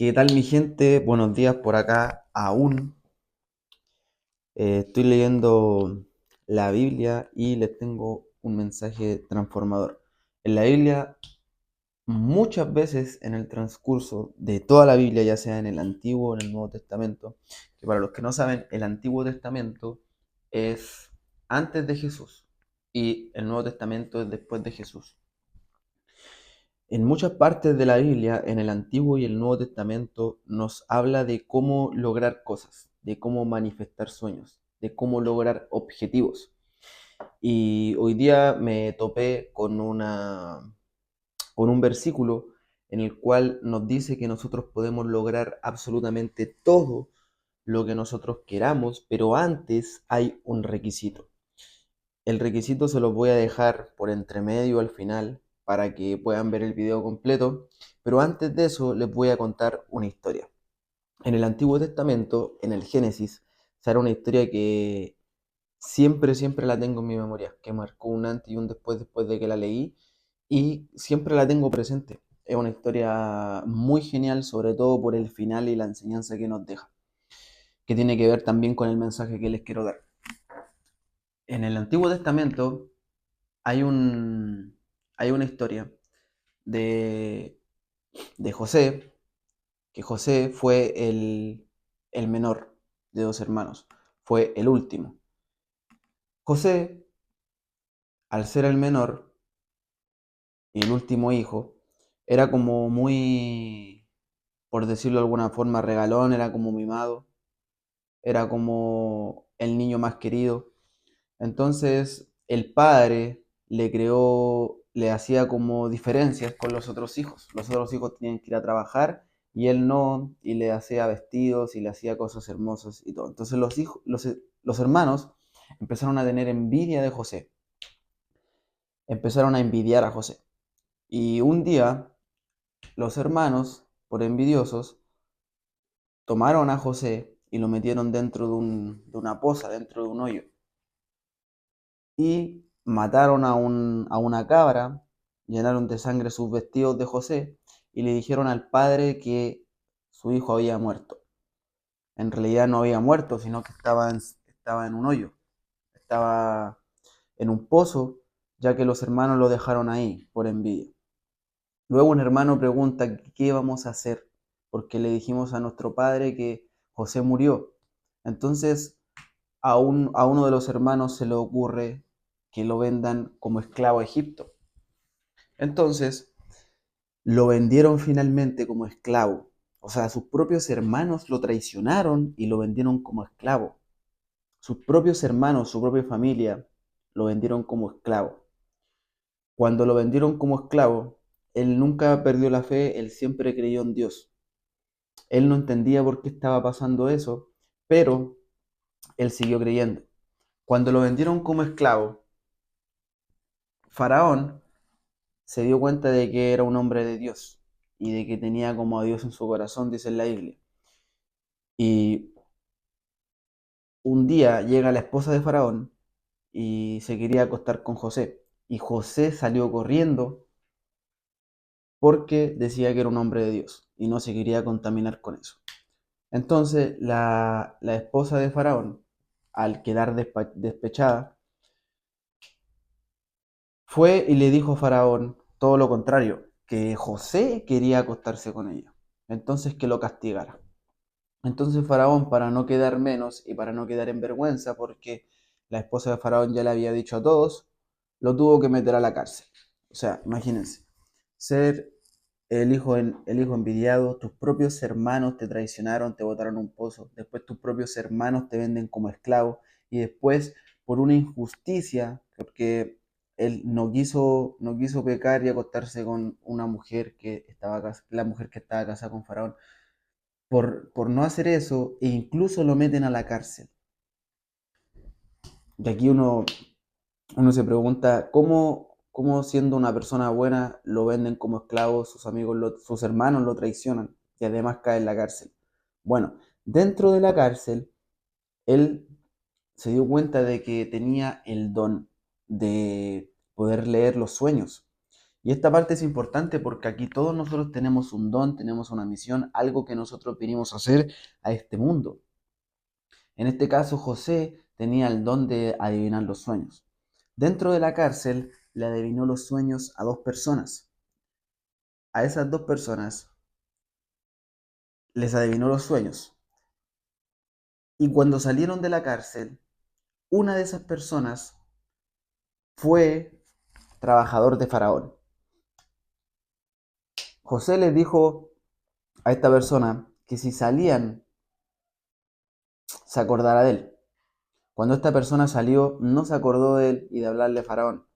¿Qué tal mi gente? Buenos días por acá aún. Estoy leyendo la Biblia y les tengo un mensaje transformador. En la Biblia, muchas veces en el transcurso de toda la Biblia, ya sea en el Antiguo o en el Nuevo Testamento, que para los que no saben, el Antiguo Testamento es antes de Jesús y el Nuevo Testamento es después de Jesús. En muchas partes de la Biblia, en el Antiguo y el Nuevo Testamento, nos habla de cómo lograr cosas, de cómo manifestar sueños, de cómo lograr objetivos. Y hoy día me topé con un versículo en el cual nos dice que nosotros podemos lograr absolutamente todo lo que nosotros queramos, pero antes hay un requisito. El requisito se los voy a dejar por entremedio al final para que puedan ver el video completo, pero antes de eso les voy a contar una historia. En el Antiguo Testamento, en el Génesis, será una historia que siempre la tengo en mi memoria, que marcó un antes y un después de que la leí y siempre la tengo presente. Es una historia muy genial, sobre todo por el final y la enseñanza que nos deja, que tiene que ver también con el mensaje que les quiero dar. En el Antiguo Testamento hay hay una historia de, de José, que José fue el menor de dos hermanos, fue el último. José, al ser el menor y el último hijo, era como muy, por decirlo de alguna forma, regalón, era como mimado, era como el niño más querido. Entonces el padre le creó, le hacía como diferencias con los otros hijos. Los otros hijos tenían que ir a trabajar y él no, y le hacía vestidos y le hacía cosas hermosas y todo. Entonces los hermanos empezaron a tener envidia de José, empezaron a envidiar a José. Y un día los hermanos, por envidiosos, tomaron a José y lo metieron dentro de una poza, dentro de un hoyo. Y mataron a una cabra, llenaron de sangre sus vestidos de José y le dijeron al padre que su hijo había muerto. En realidad no había muerto, sino que estaba en un hoyo, estaba en un pozo, ya que los hermanos lo dejaron ahí por envidia. Luego un hermano pregunta qué vamos a hacer, porque le dijimos a nuestro padre que José murió. Entonces a uno de los hermanos se le ocurre que lo vendan como esclavo a Egipto. Entonces lo vendieron finalmente como esclavo. O sea, sus propios hermanos lo traicionaron y lo vendieron como esclavo. Sus propios hermanos, su propia familia, lo vendieron como esclavo. Cuando lo vendieron como esclavo, él nunca perdió la fe, él siempre creyó en Dios. Él no entendía por qué estaba pasando eso, pero él siguió creyendo. Cuando lo vendieron como esclavo, Faraón se dio cuenta de que era un hombre de Dios y de que tenía como a Dios en su corazón, dice en la Biblia. Y un día llega la esposa de Faraón y se quería acostar con José. Y José salió corriendo porque decía que era un hombre de Dios y no se quería contaminar con eso. Entonces la esposa de Faraón, al quedar despechada, fue y le dijo a Faraón todo lo contrario, que José quería acostarse con ella. Entonces que lo castigara. Entonces Faraón, para no quedar menos y para no quedar en vergüenza, porque la esposa de Faraón ya le había dicho a todos, lo tuvo que meter a la cárcel. O sea, imagínense, ser el hijo envidiado, tus propios hermanos te traicionaron, te botaron a un pozo, después tus propios hermanos te venden como esclavo y después por una injusticia, porque él no quiso pecar y acostarse con una mujer que estaba, la mujer que estaba casada con Faraón, por no hacer eso, e incluso lo meten a la cárcel. Y aquí uno se pregunta, cómo siendo una persona buena lo venden como esclavo, sus amigos, sus hermanos lo traicionan y además cae en la cárcel? Bueno, dentro de la cárcel, él se dio cuenta de que tenía el don de poder leer los sueños. Y esta parte es importante porque aquí todos nosotros tenemos un don, tenemos una misión, algo que nosotros vinimos a hacer a este mundo. En este caso, José tenía el don de adivinar los sueños. Dentro de la cárcel le adivinó los sueños a dos personas. A esas dos personas les adivinó los sueños. Y cuando salieron de la cárcel, una de esas personas fue trabajador de Faraón. José les dijo a esta persona que si salían, se acordara de él. Cuando esta persona salió, no se acordó de él y de hablarle a Faraón.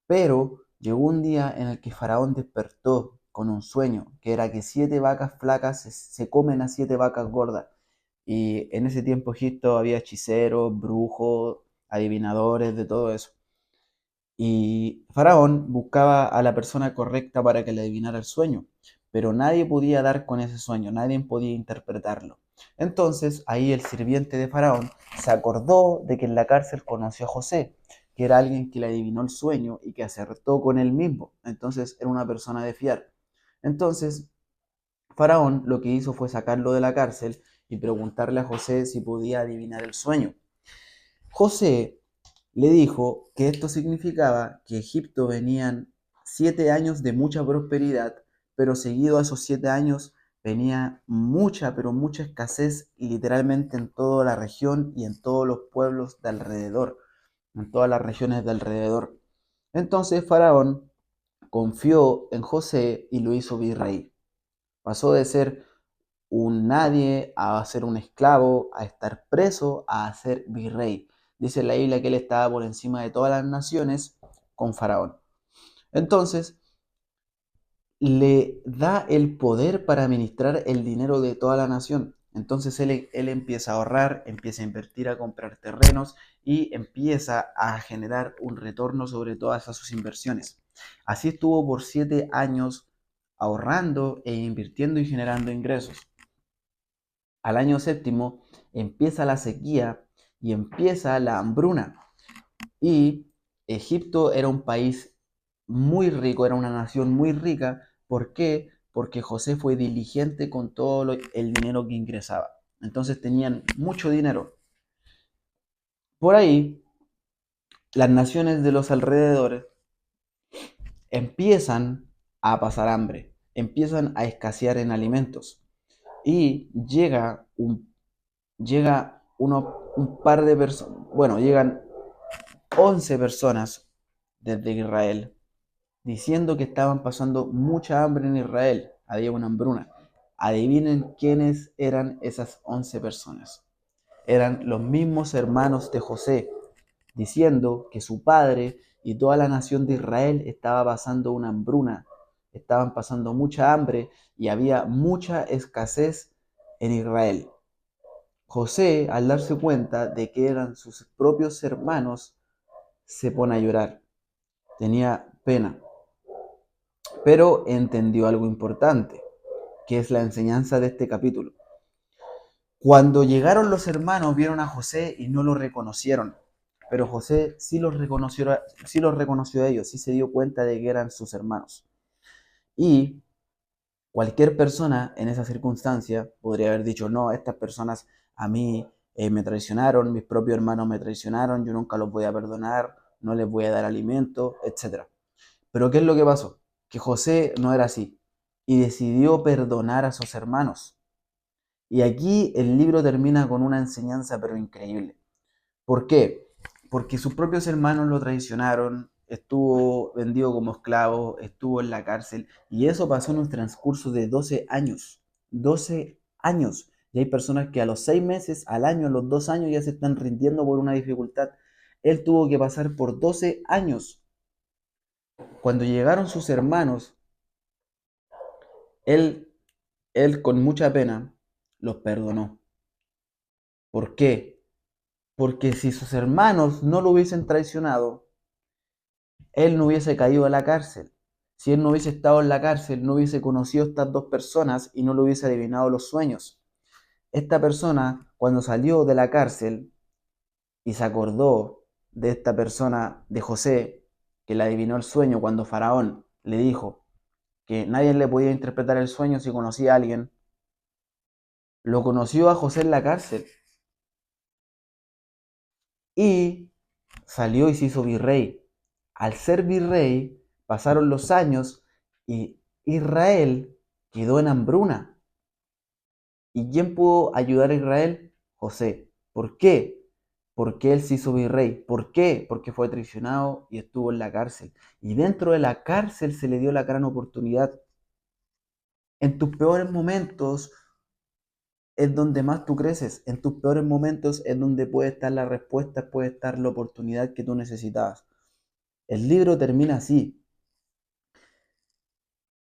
Pero llegó un día en el que Faraón despertó con un sueño, que era que 7 vacas flacas se comen a 7 vacas gordas. Y en ese tiempo Egipto había hechiceros, brujos, adivinadores, de todo eso. Y Faraón buscaba a la persona correcta para que le adivinara el sueño, pero nadie podía dar con ese sueño, nadie podía interpretarlo. Entonces ahí el sirviente de Faraón se acordó de que en la cárcel conoció a José, que era alguien que le adivinó el sueño y que acertó con él mismo. Entonces era una persona de fiar. Entonces Faraón lo que hizo fue sacarlo de la cárcel y preguntarle a José si podía adivinar el sueño. José le dijo que esto significaba que Egipto venían 7 años de mucha prosperidad, pero seguido a esos 7 años venía mucha, pero mucha escasez literalmente en toda la región y en todos los pueblos de alrededor, en todas las regiones de alrededor. Entonces Faraón confió en José y lo hizo virrey. Pasó de ser un nadie a ser un esclavo, a estar preso, a ser virrey. Dice la Biblia que él estaba por encima de todas las naciones con Faraón. Entonces, le da el poder para administrar el dinero de toda la nación. Entonces él empieza a ahorrar, empieza a invertir, a comprar terrenos y empieza a generar un retorno sobre todas esas sus inversiones. Así estuvo por 7 años ahorrando e invirtiendo y generando ingresos. Al año séptimo empieza la sequía y empieza la hambruna. Y Egipto era un país muy rico, era una nación muy rica. ¿Por qué? Porque José fue diligente con todo el dinero que ingresaba. Entonces tenían mucho dinero. Por ahí, las naciones de los alrededores empiezan a pasar hambre, empiezan a escasear en alimentos. Y un par de personas, bueno, llegan 11 personas desde Israel diciendo que estaban pasando mucha hambre en Israel, había una hambruna. Adivinen quiénes eran esas 11 personas. Eran los mismos hermanos de José, diciendo que su padre y toda la nación de Israel estaba pasando una hambruna, estaban pasando mucha hambre y había mucha escasez en Israel. José, al darse cuenta de que eran sus propios hermanos, se pone a llorar. Tenía pena, pero entendió algo importante, que es la enseñanza de este capítulo. Cuando llegaron los hermanos, vieron a José y no lo reconocieron, pero José sí los reconoció a ellos, sí se dio cuenta de que eran sus hermanos. Y cualquier persona en esa circunstancia podría haber dicho, no, estas personas a mí me traicionaron, mis propios hermanos me traicionaron, yo nunca los voy a perdonar, no les voy a dar alimento, etc. Pero ¿qué es lo que pasó? Que José no era así y decidió perdonar a sus hermanos. Y aquí el libro termina con una enseñanza pero increíble. ¿Por qué? Porque sus propios hermanos lo traicionaron, estuvo vendido como esclavo, estuvo en la cárcel y eso pasó en un transcurso de 12 años. 12 años. Y hay personas que a los 6 meses, al año, a los 2 años ya se están rindiendo por una dificultad. Él tuvo que pasar por 12 años. Cuando llegaron sus hermanos, él, él con mucha pena los perdonó. ¿Por qué? Porque si sus hermanos no lo hubiesen traicionado, él no hubiese caído a la cárcel. Si él no hubiese estado en la cárcel, no hubiese conocido a estas dos personas y no le hubiese adivinado los sueños. Esta persona, cuando salió de la cárcel y se acordó de esta persona, de José, que le adivinó el sueño cuando Faraón le dijo que nadie le podía interpretar el sueño si conocía a alguien, lo conoció a José en la cárcel y salió y se hizo virrey. Al ser virrey, pasaron los años y Israel quedó en hambruna. ¿Y quién pudo ayudar a Israel? José. ¿Por qué? Porque él se hizo virrey. ¿Por qué? Porque fue traicionado y estuvo en la cárcel. Y dentro de la cárcel se le dio la gran oportunidad. En tus peores momentos es donde más tú creces. En tus peores momentos es donde puede estar la respuesta, puede estar la oportunidad que tú necesitabas. El libro termina así.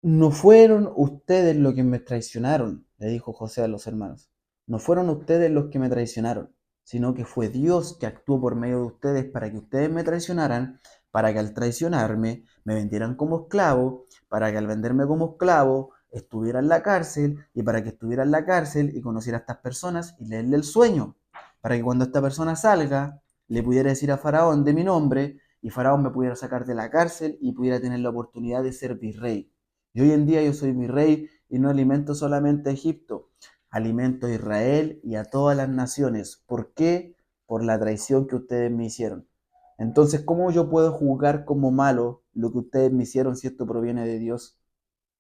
No fueron ustedes los que me traicionaron, le dijo José a los hermanos. No fueron ustedes los que me traicionaron, sino que fue Dios que actuó por medio de ustedes para que ustedes me traicionaran, para que al traicionarme me vendieran como esclavo, para que al venderme como esclavo estuviera en la cárcel y para que estuviera en la cárcel y conociera a estas personas y leerle el sueño, para que cuando esta persona salga le pudiera decir a Faraón de mi nombre y Faraón me pudiera sacar de la cárcel y pudiera tener la oportunidad de ser virrey. Y hoy en día yo soy mi rey y no alimento solamente a Egipto, alimento a Israel y a todas las naciones. ¿Por qué? Por la traición que ustedes me hicieron. Entonces, ¿cómo yo puedo juzgar como malo lo que ustedes me hicieron si esto proviene de Dios?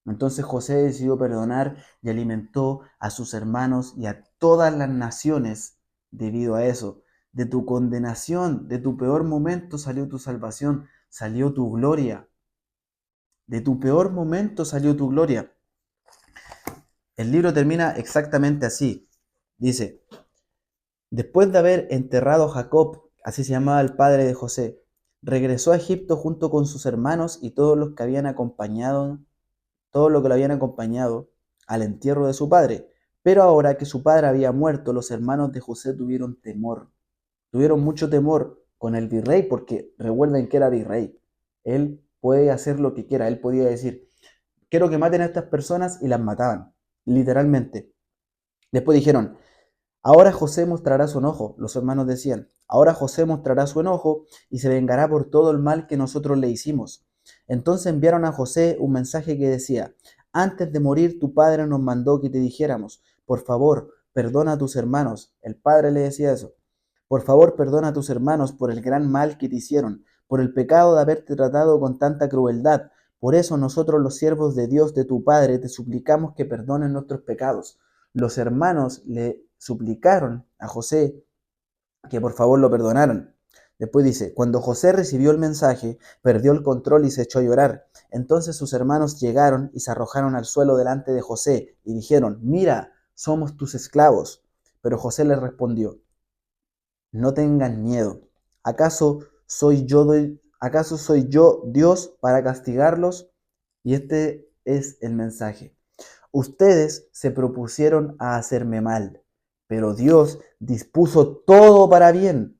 Entonces José decidió perdonar y alimentó a sus hermanos y a todas las naciones debido a eso. De tu condenación, de tu peor momento salió tu salvación, salió tu gloria. De tu peor momento salió tu gloria. El libro termina exactamente así. Dice, después de haber enterrado a Jacob, así se llamaba el padre de José, regresó a Egipto junto con sus hermanos y todos los que habían acompañado, todo lo que lo habían acompañado al entierro de su padre. Pero ahora que su padre había muerto, los hermanos de José tuvieron temor. Tuvieron mucho temor con el virrey porque recuerden que era virrey. Él puede hacer lo que quiera. Él podía decir, quiero que maten a estas personas y las mataban. Literalmente. Después dijeron, ahora José mostrará su enojo. Los hermanos decían, ahora José mostrará su enojo y se vengará por todo el mal que nosotros le hicimos. Entonces enviaron a José un mensaje que decía, antes de morir tu padre nos mandó que te dijéramos, por favor, perdona a tus hermanos. El padre le decía eso. Por favor, perdona a tus hermanos por el gran mal que te hicieron, por el pecado de haberte tratado con tanta crueldad. Por eso nosotros los siervos de Dios, de tu Padre, te suplicamos que perdones nuestros pecados. Los hermanos le suplicaron a José que por favor lo perdonaran. Después dice, cuando José recibió el mensaje, perdió el control y se echó a llorar. Entonces sus hermanos llegaron y se arrojaron al suelo delante de José y dijeron, mira, somos tus esclavos. Pero José les respondió, no tengan miedo. ¿Acaso acaso soy yo Dios para castigarlos? Y este es el mensaje. Ustedes se propusieron a hacerme mal, pero Dios dispuso todo para bien.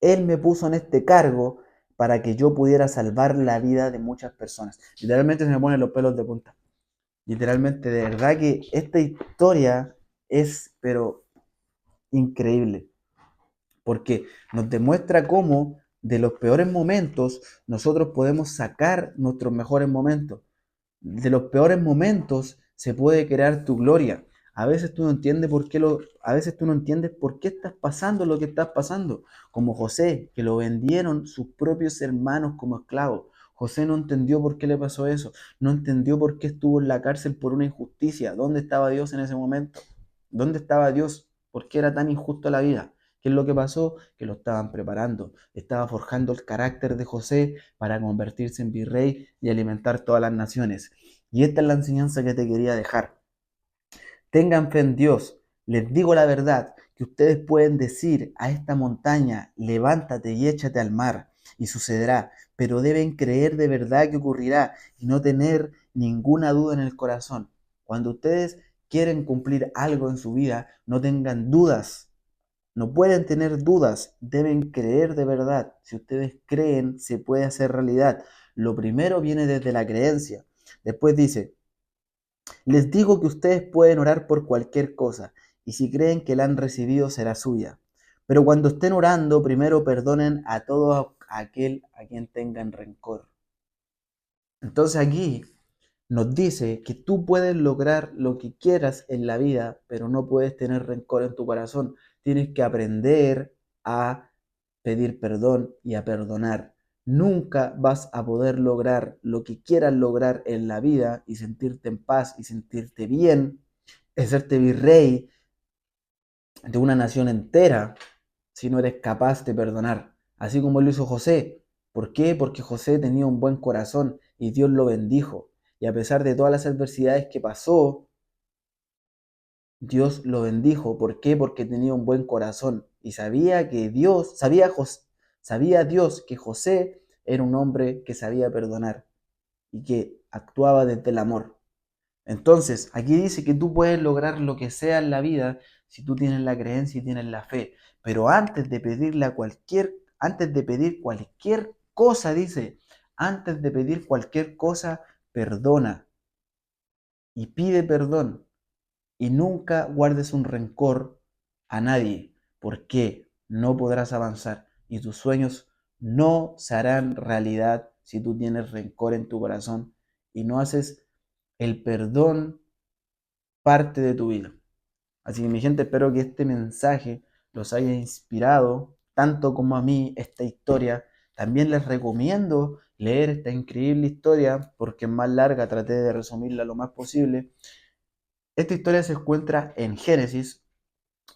Él me puso en este cargo para que yo pudiera salvar la vida de muchas personas. Literalmente se me ponen los pelos de punta. Literalmente, de verdad que esta historia es, pero increíble, porque nos demuestra cómo de los peores momentos nosotros podemos sacar nuestros mejores momentos. De los peores momentos se puede crear tu gloria. A veces tú no entiendes a veces tú no entiendes por qué estás pasando lo que estás pasando. Como José, que lo vendieron sus propios hermanos como esclavo. José no entendió por qué le pasó eso. No entendió por qué estuvo en la cárcel por una injusticia. ¿Dónde estaba Dios en ese momento? ¿Dónde estaba Dios? ¿Por qué era tan injusto la vida? ¿Qué es lo que pasó? Que lo estaban preparando. Estaba forjando el carácter de José para convertirse en virrey y alimentar todas las naciones. Y esta es la enseñanza que te quería dejar. Tengan fe en Dios. Les digo la verdad, que ustedes pueden decir a esta montaña, levántate y échate al mar, y sucederá, pero deben creer de verdad que ocurrirá y no tener ninguna duda en el corazón. Cuando ustedes quieren cumplir algo en su vida, no tengan dudas. No pueden tener dudas, deben creer de verdad. Si ustedes creen, se puede hacer realidad. Lo primero viene desde la creencia. Después dice, les digo que ustedes pueden orar por cualquier cosa, y si creen que la han recibido será suya. Pero cuando estén orando, primero perdonen a todo aquel a quien tengan rencor. Entonces aquí nos dice que tú puedes lograr lo que quieras en la vida, pero no puedes tener rencor en tu corazón. Tienes que aprender a pedir perdón y a perdonar. Nunca vas a poder lograr lo que quieras lograr en la vida y sentirte en paz y sentirte bien, hacerte virrey de una nación entera si no eres capaz de perdonar, así como lo hizo José. ¿Por qué? Porque José tenía un buen corazón y Dios lo bendijo. Y a pesar de todas las adversidades que pasó, Dios lo bendijo. ¿Por qué? Porque tenía un buen corazón y sabía que Dios, sabía Dios que José era un hombre que sabía perdonar y que actuaba desde el amor. Entonces, aquí dice que tú puedes lograr lo que sea en la vida si tú tienes la creencia y tienes la fe. Pero antes de pedir cualquier cosa, dice, antes de pedir cualquier cosa, perdona y pide perdón y nunca guardes un rencor a nadie, porque no podrás avanzar y tus sueños no se harán realidad si tú tienes rencor en tu corazón y no haces el perdón parte de tu vida. Así que mi gente, espero que este mensaje los haya inspirado, tanto como a mí esta historia. También les recomiendo leer esta increíble historia, porque es más larga, traté de resumirla lo más posible. Esta historia se encuentra en Génesis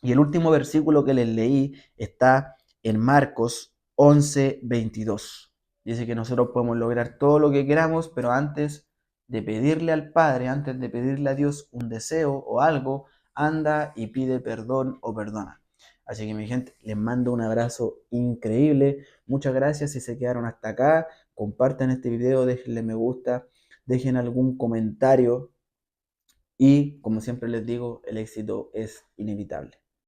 y el último versículo que les leí está en Marcos 11:22. Dice que nosotros podemos lograr todo lo que queramos, pero antes de pedirle al Padre, antes de pedirle a Dios un deseo o algo, anda y pide perdón o perdona. Así que mi gente, les mando un abrazo increíble. Muchas gracias si se quedaron hasta acá. Compartan este video, déjenle me gusta, dejen algún comentario y como siempre les digo, el éxito es inevitable.